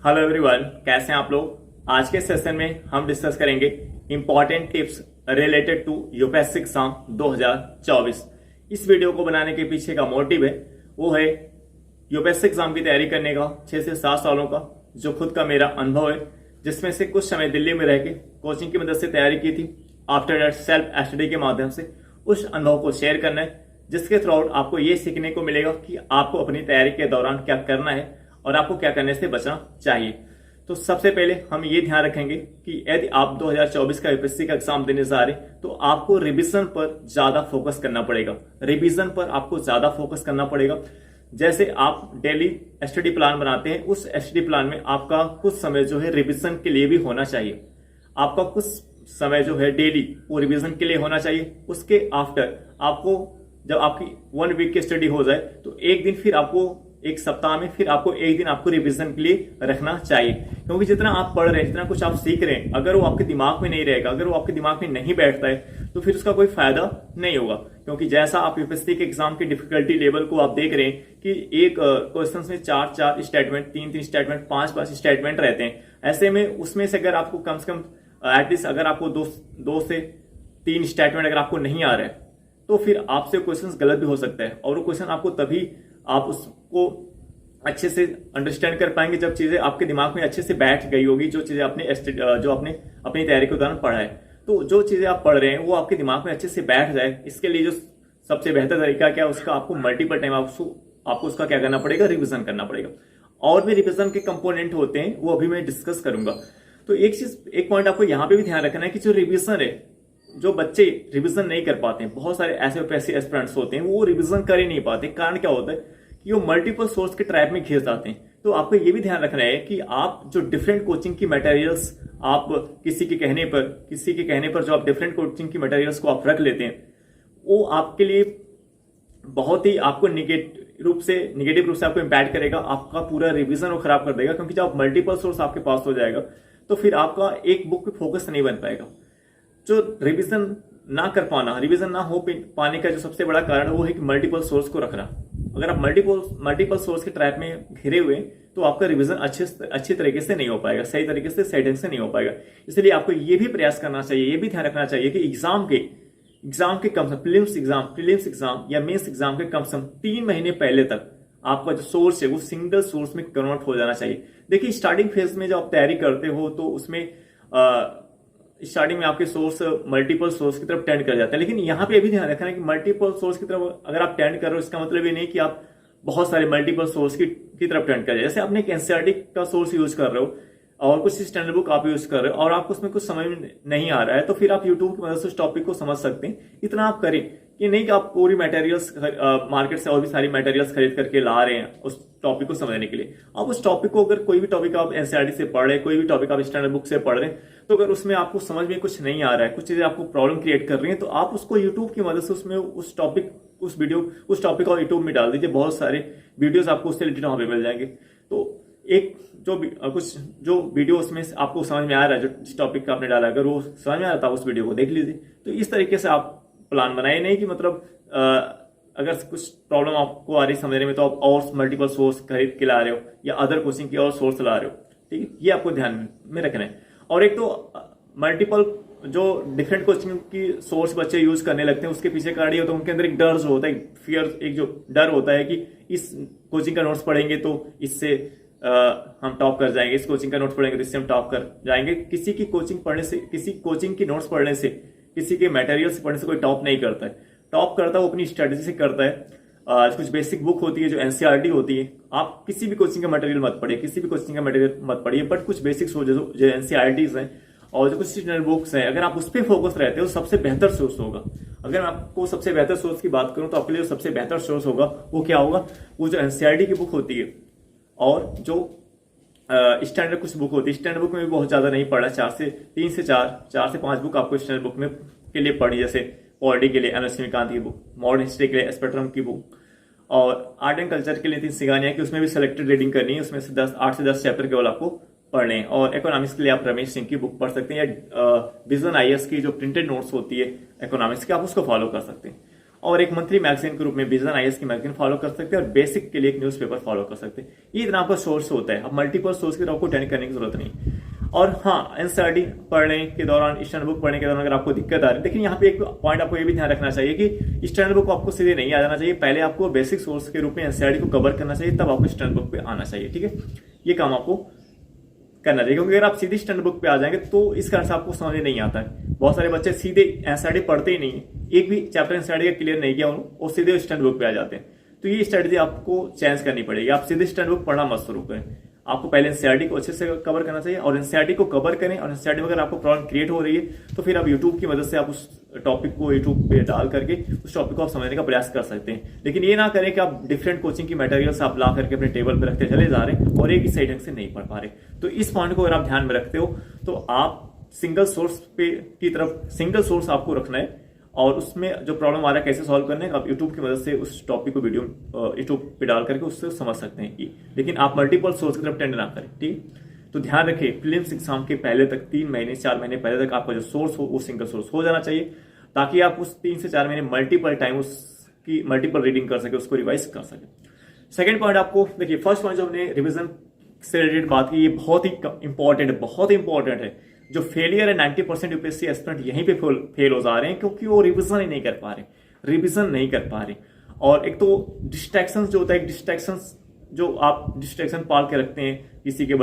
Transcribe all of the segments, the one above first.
Hello everyone, कैसे हैं आप लोग। आज के सेशन में हम डिस्कस करेंगे important tips related to UPSC exam 2024। इस वीडियो को बनाने के पीछे का मोटिव है वो है यूपीएससी एग्जाम की तैयारी करने का 6 से 7 सालों का जो खुद का मेरा अनुभव है, जिसमें से कुछ समय दिल्ली में रह के कोचिंग की मदद से तैयारी की थी। आफ्टर दैट सेल्फ स्टडी के माध्यम से उस अनुभव को शेयर करना है, जिसके थ्रू आउट आपको ये सीखने को मिलेगा कि आपको अपनी तैयारी के दौरान क्या करना है और आपको क्या करने से बचना चाहिए। तो सबसे पहले हम ये ध्यान रखेंगे कि यदि आप 2024 का यूपीएससी का एग्जाम देने जा रहे तो आपको रिवीजन पर ज्यादा फोकस करना पड़ेगा। रिवीजन पर आपको ज्यादा फोकस करना पड़ेगा। जैसे आप डेली स्टडी प्लान बनाते हैं, उस स्टडी प्लान में आपका कुछ समय जो है रिवीजन के लिए भी होना चाहिए। आपका कुछ समय जो है डेली वो रिवीजन के लिए होना चाहिए। उसके आफ्टर आपको जब आपकी 1 वीक की स्टडी हो जाए तो एक दिन फिर आपको एक सप्ताह में फिर आपको एक दिन आपको रिवीजन के लिए रखना चाहिए, क्योंकि जितना आप पढ़ रहे हैं, जितना कुछ आप सीख रहे हैं, अगर वो आपके दिमाग में नहीं रहेगा, अगर वो आपके दिमाग में नहीं बैठता है तो फिर उसका कोई फायदा नहीं होगा। क्योंकि जैसा आप यूपीएससी के एग्जाम की डिफिकल्टी लेवल को आप देख रहे हैं कि एक क्वेश्चन में 4 स्टेटमेंट, 3 स्टेटमेंट, 5 स्टेटमेंट रहते हैं। ऐसे में उसमें से अगर आपको कम से कम एटलीस्ट अगर आपको 2 से 3 स्टेटमेंट अगर आपको नहीं आ रहा है तो फिर आपसे क्वेश्चन गलत भी हो सकता है, और वो क्वेश्चन आपको तभी आप उसको अच्छे से अंडरस्टैंड कर पाएंगे जब चीजें आपके दिमाग में अच्छे से बैठ गई होगी, जो चीजें आपने अपनी तैयारी के दौरान पढ़ा है। तो जो चीजें आप पढ़ रहे हैं वो आपके दिमाग में अच्छे से बैठ जाए, इसके लिए जो सबसे बेहतर तरीका क्या है, उसका आपको मल्टीपल टाइम आपको उसका क्या करना पड़ेगा, रिविजन करना पड़ेगा। और भी रिविजन के कंपोनेंट होते हैं, वो अभी मैं डिस्कस करूंगा। तो एक पॉइंट आपको यहाँ पे भी ध्यान रखना है कि जो रिविजन है, जो बच्चे रिवीजन नहीं कर पाते हैं, बहुत सारे ऐसे यूपीएससी एस्पिरेंट्स होते हैं वो रिवीजन कर ही नहीं पाते। कारण क्या होता है कि वो मल्टीपल सोर्स के ट्रैप में घिस जाते हैं। तो आपको ये भी ध्यान रखना है कि आप जो डिफरेंट कोचिंग की मटेरियल्स आप किसी के कहने पर जो आप डिफरेंट कोचिंग की मटेरियल्स को आप रख लेते हैं, वो आपके लिए बहुत ही आपको निगेटिव रूप से आपको इम्पैक्ट करेगा। आपका पूरा रिवीजन वो खराब कर देगा, क्योंकि जब मल्टीपल सोर्स आपके पास हो जाएगा तो फिर आपका एक बुक पे फोकस नहीं बन पाएगा। जो रिवीजन ना कर पाना, रिवीजन ना हो पाने का जो सबसे बड़ा कारण वो है कि मल्टीपल सोर्स को रखना। अगर आप मल्टीपल सोर्स के ट्रैप में घिरे हुए तो आपका रिवीजन अच्छी तरीके से नहीं हो पाएगा, सही तरीके से सही ढंग से नहीं हो पाएगा। इसलिए आपको ये भी प्रयास करना चाहिए, ये भी ध्यान रखना चाहिए कि एग्जाम के कम से कम प्रीलिम्स एग्जाम या मेंस एग्जाम के कम से कम 3 महीने पहले तक आपका जो सोर्स है वो सिंगल सोर्स में कन्वर्ट हो जाना चाहिए। देखिए, स्टार्टिंग फेज में जब आप तैयारी करते हो तो उसमें स्टार्टिंग में आपके सोर्स मल्टीपल सोर्स की तरफ टेंड कर जाते हैं, लेकिन यहाँ पे भी ध्यान रखना है कि मल्टीपल सोर्स की तरफ अगर आप टेंड कर रहे हो, इसका मतलब ये नहीं कि आप बहुत सारे मल्टीपल सोर्स की तरफ टेंड कर रहे हो। जैसे आपने एक एनसीईआरटी का सोर्स यूज कर रहे हो और कुछ स्टैंडर्ड बुक आप यूज कर रहे हो और आपको उसमें कुछ समझ में नहीं आ रहा है, तो फिर आप यूट्यूब की मदद से उस टॉपिक को समझ सकते हैं। इतना आप करें कि नहीं कि आप पूरी मटेरियल्स मार्केट से और भी सारी मटेरियल्स खरीद करके ला रहे हैं उस टॉपिक को समझने के लिए। आप उस टॉपिक को, अगर कोई भी टॉपिक आप एनसीईआरटी से पढ़ रहे हैं, कोई भी टॉपिक आप स्टैंडर्ड बुक से पढ़ रहे हैं, तो अगर उसमें आपको समझ में कुछ नहीं आ रहा है, कुछ चीजें आपको प्रॉब्लम क्रिएट कर रही हैं, तो आप उसको यूट्यूब की मदद से उसमें उस टॉपिक को यूट्यूब में डाल दीजिए। बहुत सारे वीडियोस आपको उससे रिलेटेड वहां पे मिल जाएंगे। तो एक जो वीडियो उसमें आपको समझ में आ रहा है, जो जिस टॉपिक का आपने डाला, अगर वो समझ में आ रहा था उस वीडियो को देख लीजिए। तो इस तरीके से आप प्लान बनाए, नहीं कि मतलब अगर कुछ प्रॉब्लम आपको आ रही समझने में तो आप और मल्टीपल सोर्स खरीद के ला रहे हो या अदर कोचिंग की और सोर्स ला रहे हो। ठीक है, ये आपको ध्यान में रखना है। और एक तो मल्टीपल जो डिफरेंट कोचिंग की सोर्स बच्चे यूज करने लगते हैं, उसके पीछे कारण ये होता है उनके अंदर एक डर जो होता है, फियर, एक जो डर होता है कि इस कोचिंग का नोट्स पढ़ेंगे तो इससे हम टॉप कर जाएंगे, इस कोचिंग का नोट्स पढ़ेंगे तो इससे हम टॉप कर जाएंगे। किसी की कोचिंग पढ़ने से, किसी कोचिंग की नोट्स पढ़ने से, किसी के मटेरियल्स पढ़ने से कोई टॉप नहीं करता है। टॉप करता है वो अपनी स्ट्रेटेजी से करता है। कुछ बेसिक बुक होती है जो एनसीईआरटी होती है, आप किसी भी कोचिंग का मटेरियल मत पढ़िए, बट कुछ बेसिक्स हो जो एनसीईआरटीज हैं और जो कुछ स्टैंडर्ड बुक्स हैं, अगर आप उस पर फोकस रहते हो सबसे बेहतर सोर्स होगा। अगर मैं आपको सबसे बेहतर सोर्स की बात करूं तो आपके लिए सबसे बेहतर सोर्स होगा वो क्या होगा, वो जो एनसीईआरटी की बुक होती है और जो स्टैंडर्ड कुछ बुक होती है। स्टैंडर्ड बुक में भी बहुत ज्यादा नहीं पढ़ा, 3 से 4 बुक आपको स्टैंडर्ड बुक में के लिए पढ़ी। जैसे पॉलिटी के लिए लक्ष्मीकांत की बुक, मॉडर्न हिस्ट्री के लिए स्पेक्ट्रम की बुक, और आर्ट एंड कल्चर के लिए 3 सिगानिया की, उसमें भी सिलेक्टेड रीडिंग करनी है, उसमें से 8 से 10 चैप्टर केवल आपको पढ़ने हैं। और इकोनॉमिक्स के लिए आप रमेश सिंह की बुक पढ़ सकते हैं, या विजन आईएएस की जो प्रिंटेड नोट्स होती है इकोनॉमिक्स की, आप उसको फॉलो कर सकते हैं। और एक मंथली मैगजीन के रूप में विजन आईएएस की मैगजीन फॉलो कर सकते हैं और बेसिक के लिए एक न्यूज़पेपर फॉलो कर सकते हैं। ये इतना आपका सोर्स होता है। अब मल्टीपल सोर्स की तरफ आपको टेंड करने की जरूरत नहीं। और हाँ, एनसीईआरटी पढ़ने के दौरान, स्टैंडर्ड बुक पढ़ने के दौरान अगर आपको दिक्कत आ रही है, लेकिन यहाँ पे एक पॉइंट आपको ये भी ध्यान रखना चाहिए कि स्टैंडर्ड बुक आपको सीधे नहीं आ जाना चाहिए। पहले आपको बेसिक सोर्स के रूप में एनसीईआरटी को कवर करना चाहिए, तब आपको स्टैंडर्ड बुक पे आना चाहिए। ठीक है, ये काम आपको करना चाहिए, क्योंकि अगर आप सीधे स्टैंडर्ड बुक पे आ जाएंगे तो इस कारण से आपको समझ नहीं आता है। बहुत सारे बच्चे सीधे एनसीईआरटी पढ़ते ही नहीं है, एक भी चैप्टर एनसीईआरटी का क्लियर नहीं किया और सीधे स्टैंडर्ड बुक पे आ जाते हैं। तो ये स्ट्रेटजी आपको चेंज करनी पड़ेगी। आप सीधे स्टैंडर्ड बुक पढ़ना मत शुरू करें। आपको पहले एनसीईआरटी को अच्छे से कवर करना चाहिए और एनसीईआरटी को कवर करें। और एनसीईआरटी में अगर आपको प्रॉब्लम क्रिएट हो रही है तो फिर आप यूट्यूब की मदद से आप उस टॉपिक को यूट्यूब पे डाल करके उस टॉपिक को आप समझने का प्रयास कर सकते हैं। लेकिन ये ना करें कि आप डिफरेंट कोचिंग की मटेरियल्स आप ला करके अपने टेबल पे रखते चले जा रहे हैं और एक ही सही ढंग से नहीं पढ़ पा रहे। तो इस पॉइंट को अगर आप ध्यान में रखते हो तो आप सिंगल सोर्स पे की तरफ, सिंगल सोर्स आपको रखना है और उसमें जो प्रॉब्लम आ रहा है कैसे सॉल्व करने आप यूट्यूब की मदद से उस टॉपिक को वीडियो यूट्यूब पे डाल करके उससे समझ सकते हैं कि, लेकिन आप मल्टीपल सोर्स की तरफ टेंड ना करें। ठीक, तो ध्यान रखें प्रीलिम्स एग्जाम के पहले तक 3 महीने 4 महीने पहले तक आपका जो सोर्स हो वो सिंगल सोर्स हो जाना चाहिए, ताकि आप उस 3 से 4 महीने मल्टीपल टाइम उसकी मल्टीपल रीडिंग कर सके, उसको रिवाइज कर सके। सेकेंड पॉइंट आपको देखिए, फर्स्ट पॉइंट जो हमने रिविजन से रिलेटेड बात की, ये बहुत ही इंपॉर्टेंट है, बहुत ही इंपॉर्टेंट है। जो फेलियर है 90% यूपीएससी एस्पिरेंट यहीं पे फेल हो जा रहे हैं, क्योंकि वो रिविजन ही नहीं कर पा रहे, रिविजन नहीं कर पा रहे। और एक तो डिस्ट्रैक्शन जो होता है, डिस्ट्रैक्शन जो आप डिस्ट्रैक्शन पाल के रखते हैं, किसी का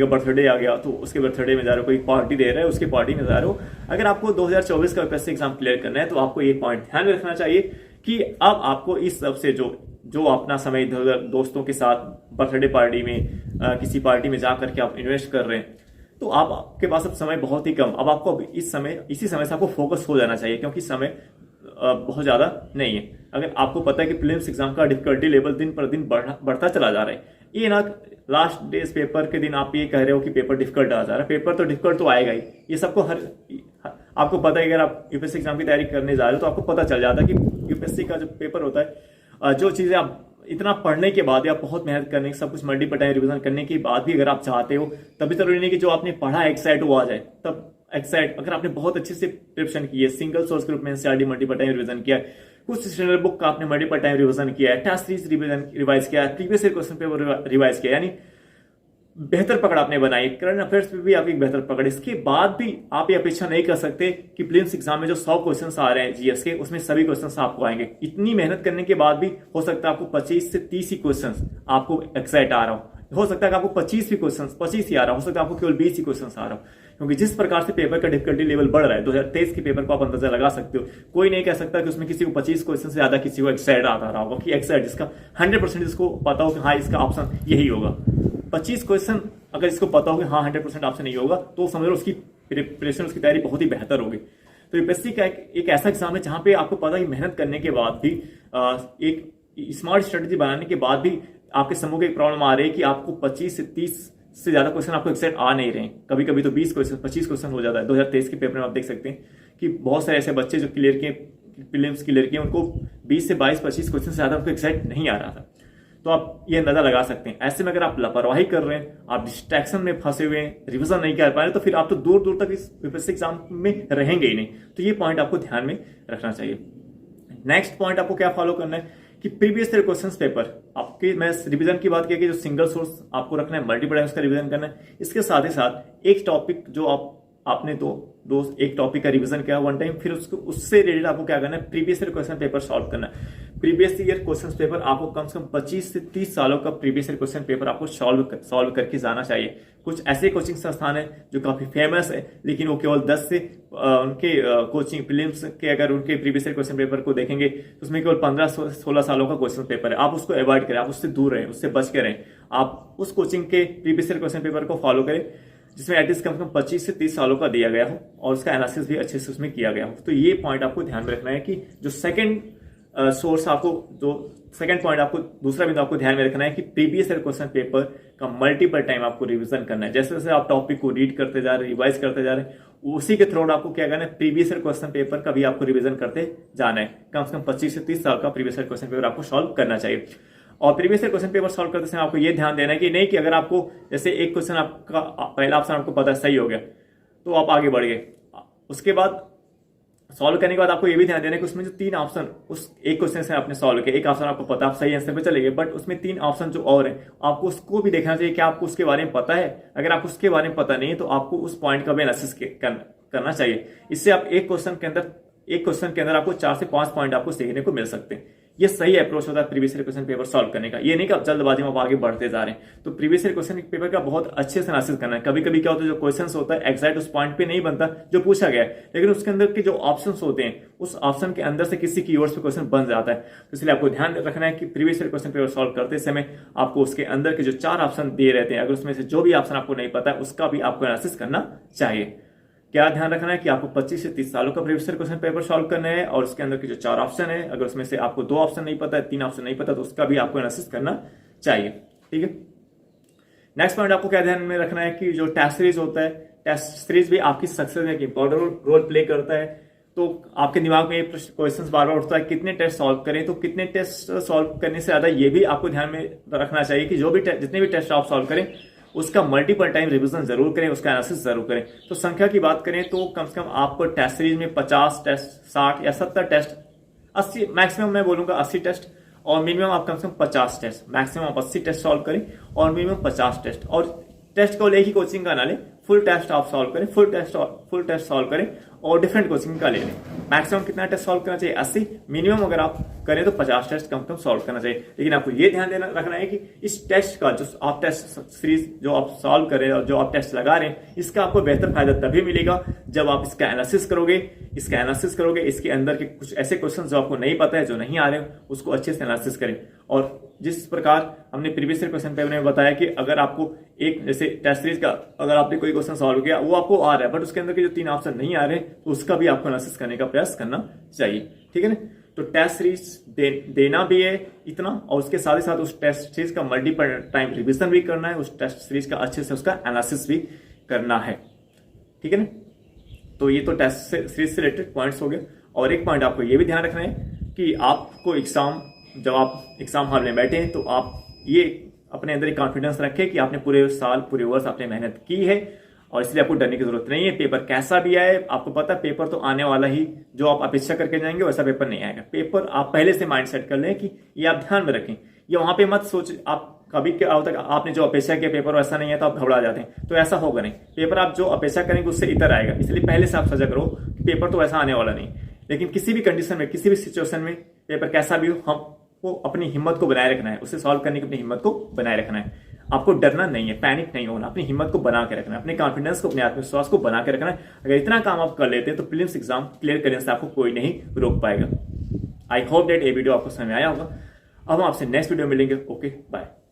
बर्थडे आ गया तो उसके बर्थडे में जा रहे हो, कोई पार्टी दे रहा है उसके पार्टी में जा रहे हो। अगर आपको 2024 का यूपीएससी एग्जाम क्लियर करना है तो आपको ये पॉइंट ध्यान में रखना चाहिए कि अब आपको इस सब से जो अपना समय इधर दोस्तों के साथ बर्थडे पार्टी में किसी पार्टी में जा करके आप इन्वेस्ट कर रहे हैं, तो आपके पास अब समय बहुत ही कम। अब आपको इसी समय से आपको फोकस हो जाना चाहिए, क्योंकि समय बहुत ज्यादा नहीं है। अगर आपको पता है कि प्रीलिम्स एग्जाम का डिफिकल्टी लेवल दिन पर दिन बढ़ता चला जा रहा है, ये ना लास्ट डेज पेपर के दिन आप ये कह रहे हो कि पेपर डिफिकल्ट आ जा रहा है, पेपर तो डिफिकल्ट तो आएगा ही। ये सबको आपको पता है, अगर आप यूपीएससी एग्जाम की तैयारी करने जा रहे हो तो आपको पता चल जाता है कि यूपीएससी का जो पेपर होता है, जो चीजें आप इतना पढ़ने के बाद या बहुत मेहनत करने सब कुछ मल्टीपल टाइम रिवीजन करने के बाद भी अगर आप चाहते हो, तभी जरूरी नहीं कि जो आपने पढ़ा एक्साइट वो आ जाए। तब एक्साइट अगर आपने बहुत अच्छे से प्रिपरेशन की है, सिंगल सोर्स ग्रुप में एनसीईआरटी मल्टीपल टाइम रिवीजन किया है, कुछ स्टैंडर्ड बुक का आपने मल्टीपल टाइम रिवीजन किया है, टेस्ट सीरीज रिवाइज किया है, previous year question paper revise किया, यानी बेहतर पकड़ आपने बनाई, करंट अफेयर्स पे भी आपकी बेहतर पकड़। इसके बाद भी आप ये अपेक्षा नहीं कर सकते कि प्रीलिम्स एग्जाम में जो 100 क्वेश्चंस आ रहे हैं जीएस के, उसमें सभी क्वेश्चंस आपको आएंगे। इतनी मेहनत करने के बाद भी हो सकता है आपको 25 से 30 ही क्वेश्चंस आपको एक्साइट आ रहा हो सकता है कि आपको 25 ही क्वेश्चंस 25 ही आ रहा हो सकता है आपको केवल 20 ही क्वेश्चंस आ रहा हो, क्योंकि जिस प्रकार से पेपर का डिफिकल्टी लेवल बढ़ रहा है, 2023 के पेपर को आप अंदाजा लगा सकते हो। कोई नहीं कह सकता कि उसमें किसी को 25 क्वेश्चन से ज्यादा किसी को एक्साइट आता रहा होगा, कि एक्साइट जिसका 100% इसको पता हो कि हाँ इसका ऑप्शन यही होगा। 25 क्वेश्चन अगर इसको पता हो कि हाँ 100% ऑप्शन नहीं होगा, तो समझ लो उसकी प्रिपरेशन, उसकी तैयारी बहुत ही बेहतर होगी। तो यूपीएससी का एक ऐसा एग्जाम है जहां पे आपको पता है मेहनत करने के बाद भी, एक स्मार्ट स्ट्रेटेजी बनाने के बाद भी आपके समूह की एक प्रॉब्लम आ रही है कि आपको 25 से 30 से ज्यादा क्वेश्चन आपको एक्साइट आ नहीं रहे। कभी कभी तो 20 क्वेश्चन 25 क्वेश्चन हो जाता है। 2023 के पेपर में आप देख सकते हैं कि बहुत सारे ऐसे बच्चे जो क्लियर किए, प्रीलिम्स क्लियर किए, उनको 20 से 22-25 क्वेश्चन से ज्यादा उनको एक्साइट नहीं आ रहा था। तो आप ये अंदाजा लगा सकते हैं। ऐसे में अगर आप लापरवाही कर रहे हैं, आप डिस्ट्रैक्शन में फंसे हुए हैं, रिवीजन नहीं कर पा रहे, तो फिर आप तो दूर दूर तक इस यूपीएससी एग्जाम में रहेंगे ही नहीं। तो ये पॉइंट आपको ध्यान में रखना चाहिए। नेक्स्ट पॉइंट आपको क्या फॉलो करना है कि प्रीवियस ईयर क्वेश्चन पेपर आपके, मैं रिवीजन की बात किया कि जो सिंगल सोर्स आपको रखना है, मल्टीपल टाइम्स का रिवीजन करना है। इसके साथ ही साथ एक टॉपिक जो आपने दोस्त एक टॉपिक का रिवीजन किया वन टाइम, फिर उससे रिलेटेड आपको क्या करना है, previous year question paper solve करना है। प्रीवियस ईयर क्वेश्चन पेपर आपको कम से कम 25 से 30 सालों का प्रीवियस ईयर क्वेश्चन पेपर आपको सॉल्व करके जाना चाहिए। कुछ ऐसे कोचिंग संस्थान है जो काफी फेमस है, लेकिन वो केवल 10 से उनके कोचिंग प्रीलिम्स के अगर उनके प्रीवियस ईयर क्वेश्चन पेपर को देखेंगे तो उसमें केवल 15-16 सालों का क्वेश्चन पेपर है। आप उसको अवॉइड करें, आप उससे दूर रहें, उससे बच के रहें। आप उस कोचिंग के प्रीवियस ईयर क्वेश्चन पेपर को फॉलो करें जिसमें एटलीस्ट कम से कम 25 से 30 सालों का दिया गया हो और उसका एनालिसिस भी अच्छे से उसमें किया गया हो। तो ये पॉइंट आपको ध्यान में रखना है कि जो सेकंड सोर्स आपको, जो सेकंड पॉइंट आपको, दूसरा बिंदु आपको ध्यान में रखना है कि प्रीवियस ईयर क्वेश्चन पेपर का मल्टीपल टाइम आपको रिवीजन करना है। जैसे जैसे आप टॉपिक को रीड करते जा रहे हैं, रिवाइज करते जा रहे हैं, उसी के थ्रू आपको क्या करना है, प्रीवियस ईयर क्वेश्चन पेपर का भी आपको रिवीजन करते जाना है। कम से कम 25 से 30 साल का प्रीवियस ईयर क्वेश्चन पेपर आपको सॉल्व करना चाहिए। और previous year question paper solve करते समय आपको ये ध्यान देना है कि नहीं कि अगर आपको जैसे एक क्वेश्चन आपका पहला ऑप्शन आपको पता है सही हो गया तो आप आगे बढ़ गए, उसके बाद सॉल्व करने के बाद आपको ये भी ध्यान देना है कि उसमें जो 3 ऑप्शन, उस एक क्वेश्चन से आपने सॉल्व किया, एक ऑप्शन आपको पता, आप सही आंसर पे चले गए, बट उसमें 3 ऑप्शन जो और है आपको उसको भी देखना चाहिए कि आपको उसके बारे में पता है। अगर आपको उसके बारे में पता नहीं है तो आपको उस पॉइंट का भी एनालिसिस करना चाहिए। इससे आप एक क्वेश्चन के अंदर आपको 4 से 5 पॉइंट आपको सीखने को मिल सकते हैं। ये सही अप्रोच होता है previous year question paper solve करने का। ये नहीं कि आप जल्दबाजी में आप आगे बढ़ते जा रहे हैं। तो प्रीवियस ईयर क्वेश्चन पेपर का बहुत अच्छे से एनालिसिस करना है। कभी कभी क्या होता है, जो क्वेश्चन होता है एग्जैक्ट उस पॉइंट पे नहीं बनता जो पूछा गया है, लेकिन उसके अंदर के जो ऑप्शंस होते हैं उस ऑप्शन के अंदर से किसी कीवर्ड्स पे क्वेश्चन बन जाता है। तो इसलिए आपको ध्यान रखना है कि previous year question paper solve करते समय आपको उसके अंदर के जो 4 ऑप्शन दे रहते हैं, अगर उसमें से जो भी ऑप्शन आपको नहीं पता है उसका भी आपको एनालिसिस करना चाहिए। क्या ध्यान रखना है कि आपको 25 से 30 सालों का previous year question paper solve करना है, और उसके अंदर के जो 4 ऑप्शन है, अगर उसमें से आपको 2 ऑप्शन नहीं पता है, 3 ऑप्शन नहीं पता, तो उसका भी आपको एनालिसिस करना चाहिए। ठीक है। नेक्स्ट पॉइंट आपको क्या ध्यान में रखना है कि जो टेस्ट सीरीज होता है, टेस्ट सीरीज भी आपकी सक्सेस में एक इंपॉर्टेंट रोल प्ले करता है। तो आपके दिमाग में क्वेश्चन बार बार उठता है कितने टेस्ट सॉल्व करें, तो कितने टेस्ट सॉल्व करने से ज्यादा ये भी आपको ध्यान में रखना चाहिए कि जो भी जितने भी टेस्ट आप सॉल्व करें उसका मल्टीपल टाइम रिवीजन जरूर करें, उसका एनालिसिस जरूर करें। तो संख्या की बात करें तो कम से कम आपको टेस्ट सीरीज में 50 टेस्ट, 60 या 70 टेस्ट, 80 मैक्सिमम, मैं बोलूंगा 80 टेस्ट, और मिनिमम आप कम से कम 50 टेस्ट, मैक्सिमम आप 80 टेस्ट सॉल्व करें और मिनिमम 50 टेस्ट। और टेस्ट को एक ही कोचिंग का ना लें, फुल टेस्ट आप सॉल्व करें, फुल टेस्ट सॉल्व करें और डिफरेंट कोचिंग का ले लें। मैक्सिमम कितना टेस्ट सॉल्व करना चाहिए? 80। मिनिमम अगर आप करें तो 50 टेस्ट कम से कम सॉल्व करना चाहिए। लेकिन आपको ये ध्यान रखना है कि इस टेस्ट का जो आप टेस्ट सीरीज जो आप सॉल्व करें और जो आप टेस्ट लगा रहे हैं, इसका आपको बेहतर फायदा तभी मिलेगा जब आप इसका एनालिसिस करोगे। इसके अंदर के कुछ ऐसे क्वेश्चन जो आपको नहीं पता है, जो नहीं आ रहे, उसको अच्छे से एनालिसिस करें। और जिस प्रकार हमने प्रीवियस ईयर क्वेश्चन पेपर में बताया कि अगर आपको एक जैसे टेस्ट सीरीज का अगर आपने कोई क्वेश्चन सॉल्व किया, वो आपको आ रहा है बट उसके अंदर के जो 3 ऑप्शन नहीं आ रहे, तो उसका भी आपको एनालिसिस करने का प्रयास करना चाहिए। ठीक है ना। तो टेस्ट सीरीज देना भी है इतना, और उसके साथ ही साथ उस टेस्ट सीरीज का मल्टीपल टाइम रिवीजन भी करना है, उस टेस्ट सीरीज का अच्छे से उसका एनालिसिस भी करना है। ठीक है ना। तो ये तो टेस्ट सीरीज से रिलेटेड पॉइंट्स हो गए। और एक पॉइंट आपको ये भी ध्यान रखना है कि आपको जब आप एग्जाम हॉल में बैठे हैं तो आप ये अपने अंदर एक कॉन्फिडेंस रखें कि आपने पूरे साल, पूरे वर्ष आपने मेहनत की है, और इसलिए आपको डरने की जरूरत नहीं है। पेपर कैसा भी आए, आपको पता है पेपर तो आने वाला ही, जो आप अपेक्षा करके जाएंगे वैसा पेपर नहीं आएगा। पेपर आप पहले से माइंड सेट कर लें कि ये आप ध्यान में रखें। ये वहां पे मत सोच, आप कभी क्या होता है आपने जो अपेक्षा किया पेपर वैसा नहीं है तो आप घबरा जाते हैं, तो ऐसा होगा नहीं। पेपर आप जो अपेक्षा करेंगे उससे इतर आएगा, इसलिए पहले से आप सजग रहो कि पेपर तो वैसा आने वाला नहीं। लेकिन किसी भी कंडीशन में, किसी भी सिचुएशन में, पेपर कैसा भी हो, हमको अपनी हिम्मत को बनाए रखना है, उसे सॉल्व करने की अपनी हिम्मत को बनाए रखना है। आपको डरना नहीं है, पैनिक नहीं होना, अपनी हिम्मत को बना के रखना है, अपने कॉन्फिडेंस को, अपने आत्मविश्वास को बना के रखना है। अगर इतना काम आप कर लेते हैं तो प्रीलिम्स एग्जाम क्लियर करने से आपको कोई नहीं रोक पाएगा। आई होप दैट ये वीडियो आपको समझ में आया होगा। अब हम आपसे नेक्स्ट वीडियो मिलेंगे। Okay, bye.